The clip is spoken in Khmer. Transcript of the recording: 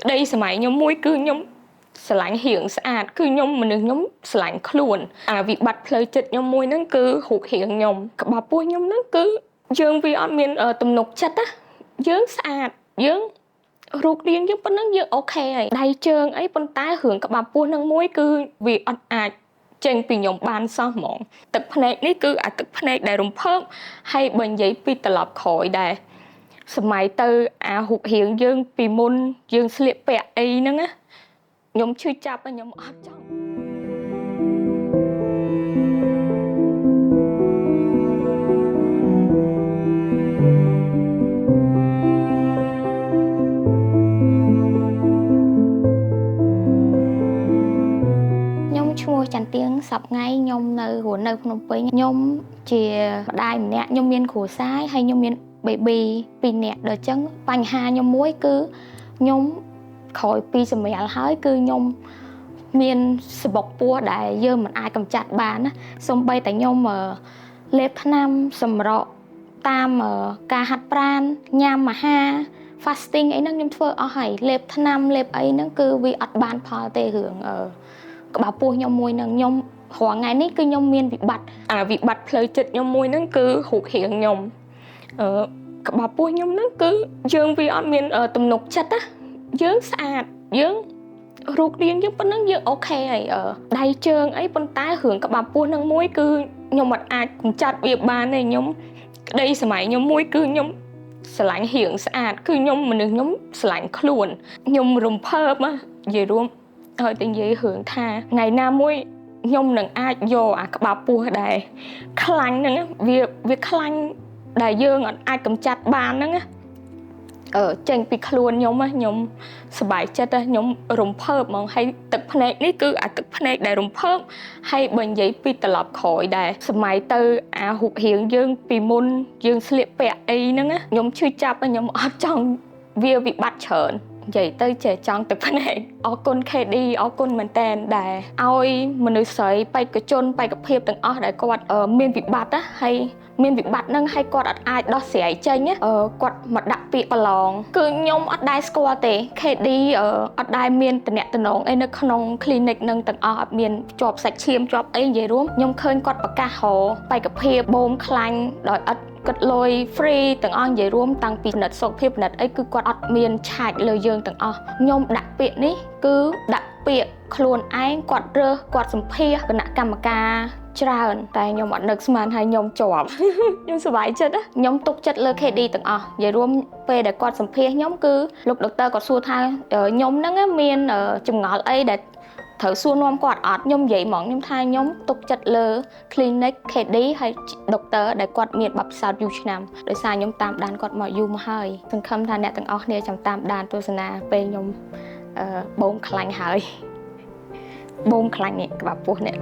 đây sớm mai nhom muối cứ nhomสลายเหียงสะอาดคือnhomมันnhomสลายขลุ่นวิบัติเพลย์จิตnhomมวยนั่นคือหุกเหียงnhomกับบาปุยnhomนั่นคือយើងវាអត់មានទំនុកចិត្តណាយើងស្អាតយើងរូបរាងយើងប៉ុណ្ណឹងយើងអូខេហើយដៃជើងអីប៉ុន្តែរឿងក្បាលពោះនឹងមួយគឺវាអត់អាចចេញពីខ្ញុំបានសោះហ្មងទឹកភ្នែកនេះគឺអាទឹកភ្នែកដែលរំភើបហើយបើនិយាយពីត្រឡប់ក្រោយដែរសម័យទៅអាហុករៀងយើងពីមុនយើងស្លៀកពាក់អីហ្នឹងណាខ្ញុំឈឺចាប់ខ្ញុំអត់ចង់ឈ្មោះចន្ទទៀងសប្ងៃខ្ញុំនៅរស់នៅភ្នំពេញខ្ញុំជាម្ដាយម្នាក់ខ្ញុំមានគ្រួសារហើយខ្ញុំមាន baby 2នាក់ដល់អញ្ចឹងបញ្ហាខ្ញុំមួយគឺខ្ញុំក្រោយពីសម្រាលហើយគឺខ្ញុំមានសបុកពោះដែលយើងមិនអាចកម្ចាត់បានណាសូម្បីតែខ្ញុំលេបថ្នាំសម្រក់តាមការហាត់ប្រាណញ៉ាំអាហារ fasting អីហ្នឹងខ្ញុំធ្វើអស់ហើយលេបថ្នាំលេបអីហ្នឹងគឺវាអត់បានផលទេរឿងក្បាលពោះខ្ញុំមួយនឹងខ្ញុំរាល់ថ្ងៃនេះគឺខ្ញុំមានវិបត្តិវិបត្តិផ្លូវចិត្តខ្ញុំមួយហ្នឹងគឺរូបរាងខ្ញុំក្បាលពោះខ្ញុំហ្នឹងគឺយើងវាអត់មានទំនុកចិត្តណាយើងស្អាតយើងរូបរាងយើងប៉ុណ្ណឹងយើងអូខេហើយដៃជើងអីប៉ុន្តែរឿងក្បាលពោះហ្នឹងមួយគឺខ្ញុំអត់អាចកម្ចាត់វាបានទេខ្ញុំក្តីសម័យខ្ញុំមួយគឺខ្ញុំស្រឡាញ់រាងស្អាតគឺខ្ញុំមនុស្សខ្ញុំស្រឡាញ់ខ្លួនខ្ញុំរំភើបនិយាយរួមហើយតែនិយាយរឿងថាថ្ងៃណាមួយខ្ញុំនឹងអាចយកអាក្បាលពោះដែរខ្លាញ់ហ្នឹងវាខ្លាញ់ដែលយើងអាចកម្ចាត់បានហ្នឹងចេញពីខ្លួនខ្ញុំសប្បាយចិត្តខ្ញុំរំភើបហ្មងហើយទឹកភ្នែកនេះគឺអាទឹកភ្នែកដែលរំភើបហើយបើនិយាយពីត្រឡប់ក្រោយដែរសម័យទៅអាហុករៀងយើងពីមុនយើងស្លៀកពាក់អីហ្នឹងខ្ញុំឈឺចាប់ខ្ញុំអត់ចង់វាវិបត្តិច្រើននិយាយទៅចេះចង់ទឹកភ្នែកអរគុណ KD អរគុណមែនតែនដែលឲ្យមនុស្សស្រីបេក្ខជនបេក្ខភាពទាំងអស់ដែលគាត់មានវិបត្តិហើយមានវិបត្តិហ្នឹងហើយគាត់អត់អាចដោះស្រាយចេញគាត់មកដាក់ពាក្យប្រឡងគឺខ្ញុំអត់ដែរស្គាល់ទេ KD អត់ដែរមានតំណែងអីនៅក្នុង clinic ហ្នឹងទាំងអស់អត់មានជាប់សាច់ឈាមជាប់អីនិយាយរួមខ្ញុំឃើញគាត់ប្រកាសរបេក្ខភាពបូមខ្លាញ់ដោយអត់គាត់លុយ free ទាំងអស់និយាយរួមតាំងពីណិតសុខភាពណិតអីគឺគាត់អត់មានឆាចលើយើងទាំងអស់ខ្ញុំដាក់ពាក្យនេះគឺដាក់ពាក្យខ្លួនឯងគាត់រើសគាត់សម្ភាសគណៈកម្មការច្រើនតែខ្ញុំអត់នឹកស្មានហើយខ្ញុំជាប់ខ្ញុំសប្បាយចិត្តខ្ញុំទុកចិត្តលើ KD ទាំងអស់និយាយរួមពេលដែលគាត់សម្ភាសខ្ញុំគឺលោកដុកទ័រគាត់សួរថាខ្ញុំហ្នឹងមានចម្ងល់អីដែលត្រូវសួរនាំគាត់អត់ខ្ញុំនិយាយហ្មងខ្ញុំថាខ្ញុំទុកចិត្តលើ clinic KD ហើយដុកទ័រដែលគាត់មានបទពិសោធន៍យូរឆ្នាំដោយសារខ្ញុំតាមដានគាត់មកយូរមកហើយសង្ឃឹមថាអ្នកទាំងអស់គ្នាចាំតាមដានទស្សនាពេលខ្ញុំបូមខ្លាញ់ហើយបូមខ្លាញ់នេះក្បាលពោះនេះ